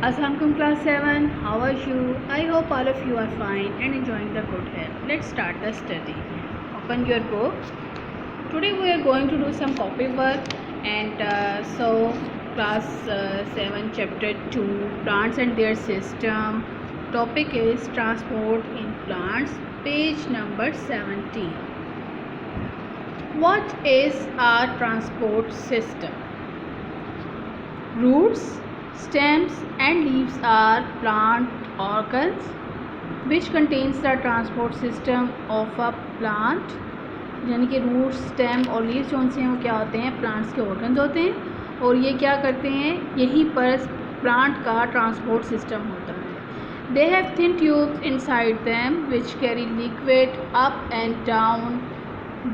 Assalamualaikum class 7. How are you? I hope all of you are fine and enjoying the good health. Let's start the study. Open your book. Today we are going to do some copy work and class 7 chapter 2 plants and their system. Topic is transport in plants, page number 17. What is our transport system? Roots, stems and leaves are plant organs which contains the transport system of a plant. यानी कि root, stem और leaves जो से हैं वो क्या होते हैं, प्लांट्स के ऑर्गन्स होते हैं और ये क्या करते हैं, यही पर प्लांट का ट्रांसपोर्ट सिस्टम होता है. They have thin tubes inside them which carry liquid up and down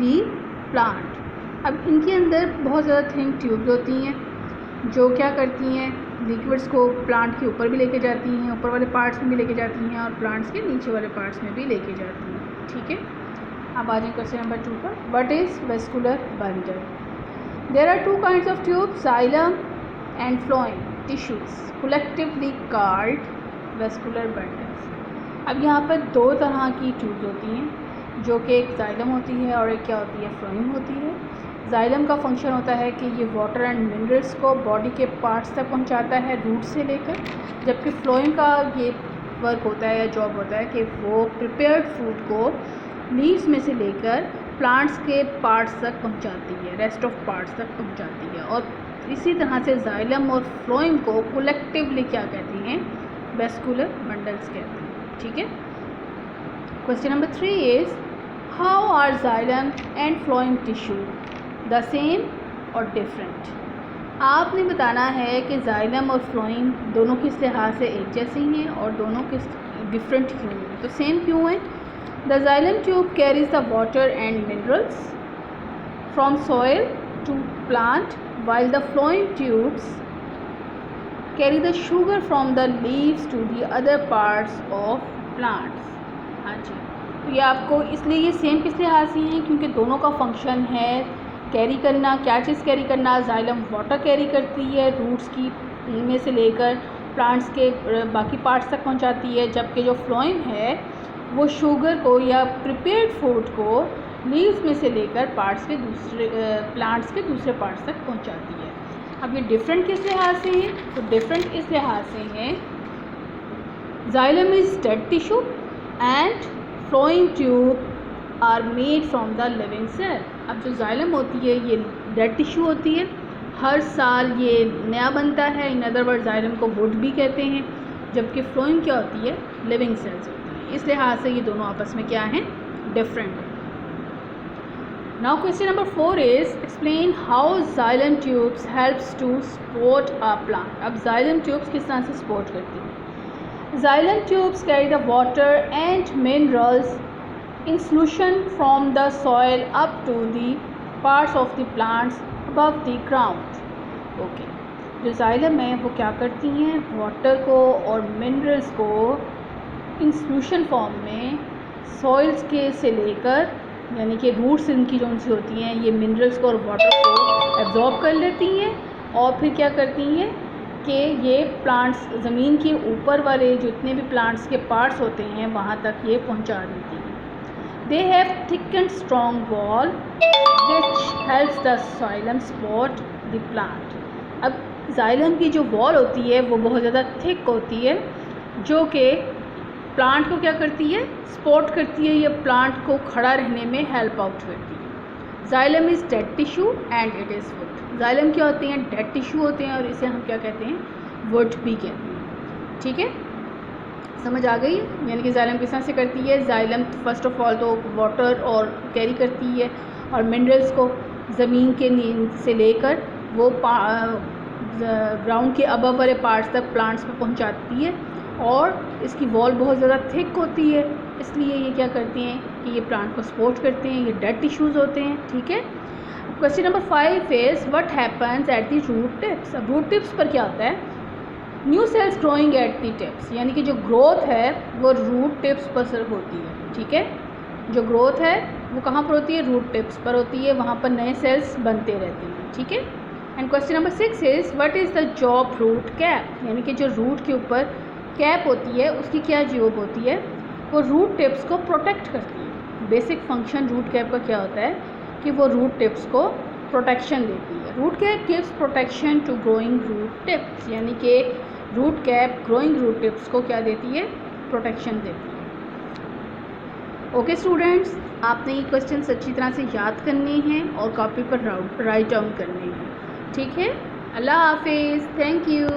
the plant. अब इनके अंदर बहुत ज़्यादा थिन ट्यूब्स होती हैं जो क्या करती हैं, लिक्विड्स को प्लांट के ऊपर भी लेके जाती हैं, ऊपर वाले पार्ट्स में भी लेके जाती हैं और प्लांट्स के नीचे वाले पार्ट्स में भी लेके जाती हैं. ठीक है, अब आ जाए क्वेश्चन नंबर 2 पर. What is vascular bundle? There are 2 kinds of tube, xylem and phloem tissues collectively called vascular bundles. अब यहाँ पर 2 तरह की ट्यूब्स होती हैं जो कि एक जाइलम होती है और एक क्या होती है, फ्लोएम होती है. जाइलम का फंक्शन होता है कि ये वाटर एंड मिनरल्स को बॉडी के पार्ट्स तक पहुंचाता है रूट से लेकर, जबकि फ्लोएम का ये वर्क होता है या जॉब होता है कि वो प्रिपेयर्ड फूड को लीव्स में से लेकर प्लांट्स के पार्ट्स तक पहुंचाती है, रेस्ट ऑफ पार्ट्स तक पहुंचाती है. और इसी तरह से जाइलम और फ्लोएम को कलेक्टिवली क्या कहती हैं, वेस्कुलर बंडल्स कहते हैं. ठीक है. Question number 3 is how are xylem and phloem tissue the same और डिफरेंट. आपने बताना है कि जाइलम और फ्लोएम दोनों किस लिहाज से एक जैसी हैं और दोनों किस डिफरेंट क्यों हैं. तो सेम क्यों हैं. The xylem tube carries the water and minerals from soil to plant while the phloem tubes carry the sugar from the leaves to the other parts of plants. हाँ जी, तो ये आपको इसलिए ये सेम किस लिहाज से हैं क्योंकि दोनों का फंक्शन है कैरी करना. क्या चीज़ कैरी करना, जाइलम वाटर कैरी करती है रूट्स की में से लेकर प्लांट्स के बाकी पार्ट्स तक पहुंचाती है, जबकि जो फ्लोएम है वो शुगर को या प्रिपेयर्ड फूड को लीव्स में से लेकर पार्ट्स के दूसरे प्लांट्स के दूसरे पार्ट्स तक पहुंचाती है. अब ये डिफरेंट किस लिहाज से हैं, तो डिफरेंट इस लिहाज से हैं xylem is dead tissue and phloem tube are made from the living cell. अब जो जाइलम होती है ये डेड टिश्यू होती है, हर साल ये नया बनता है. इन अदर वर्ड जाइलम को वुड भी कहते हैं, जबकि फ्लोएम क्या होती है, लिविंग सेल्स होती है. इस लिहाज से ये दोनों आपस में क्या हैं, डिफरेंट हैं. Now question number 4 is explain how xylem tubes helps to support a plant. अब जाइलम ट्यूब्स किस तरह से सपोर्ट करती हैं. Xylem tubes carry the water and minerals in solution from the soil up to the parts of the plants above the ground. Okay, जो xylem है वो क्या करती हैं, वाटर को और मिनरल्स को इन सॉल्यूशन फॉर्म में सॉइल्स के से लेकर, यानी कि रूट्स इनकी जो सी होती हैं ये मिनरल्स को और वाटर को एब्जॉर्ब कर लेती हैं और फिर क्या करती हैं कि ये प्लांट्स ज़मीन के ऊपर वाले जितने भी प्लांट्स के पार्ट्स होते हैं वहाँ तक ये पहुँचा देती हैं. They have thick and strong wall which helps the xylem support the plant. अब जाइलम की जो वॉल होती है वो बहुत ज़्यादा थिक होती है जो कि प्लांट को क्या करती है, सपोर्ट करती है, ये प्लांट को खड़ा रहने में हेल्प आउट करती है. Xylem is dead tissue and it is would. Xylem क्या होते हैं, डेड टिश्यू होते हैं और इसे हम क्या कहते हैं, वुड भी कहते हैं. ठीक है, समझ आ गई. यानी कि जाइलम किस तरह से करती है, जाइलम फर्स्ट ऑफ ऑल तो वाटर और कैरी करती है और मिनरल्स को ज़मीन के से लेकर वो ग्राउंड के अबव वाले पार्ट्स तक प्लांट्स में पहुंचाती है. और इसकी वॉल बहुत ज़्यादा थिक होती है, इसलिए ये क्या करती हैं कि ये प्लांट को सपोर्ट करते हैं. ये डेड टिश्यूज़ होते हैं. ठीक है. Question number 5 is what happens at the root tips. अब रूट टिप्स पर क्या होता है, new cells growing at the tips, यानी कि जो ग्रोथ है वो रूट टिप्स पर सिर्फ होती है. ठीक है, जो ग्रोथ है वो कहाँ पर होती है, रूट टिप्स पर होती है, वहाँ पर नए सेल्स बनते रहते हैं. ठीक है. And question number 6 is what is the job root cap, यानी कि जो रूट के ऊपर कैप होती है उसकी क्या जॉब होती है, वो रूट टिप्स को प्रोटेक्ट करती है। बेसिक फंक्शन रूट कैप का क्या होता है कि वो रूट टिप्स को प्रोटेक्शन देती है। Root cap gives protection to growing root tips, यानी कि root cap growing root tips को क्या देती है, प्रोटेक्शन देती है। ओके स्टूडेंट्स, आपने ये क्वेश्चन अच्छी तरह से याद करने हैं और कॉपी पर राइट डाउन करने हैं, ठीक है। अल्लाह हाफिज़, थैंक यू।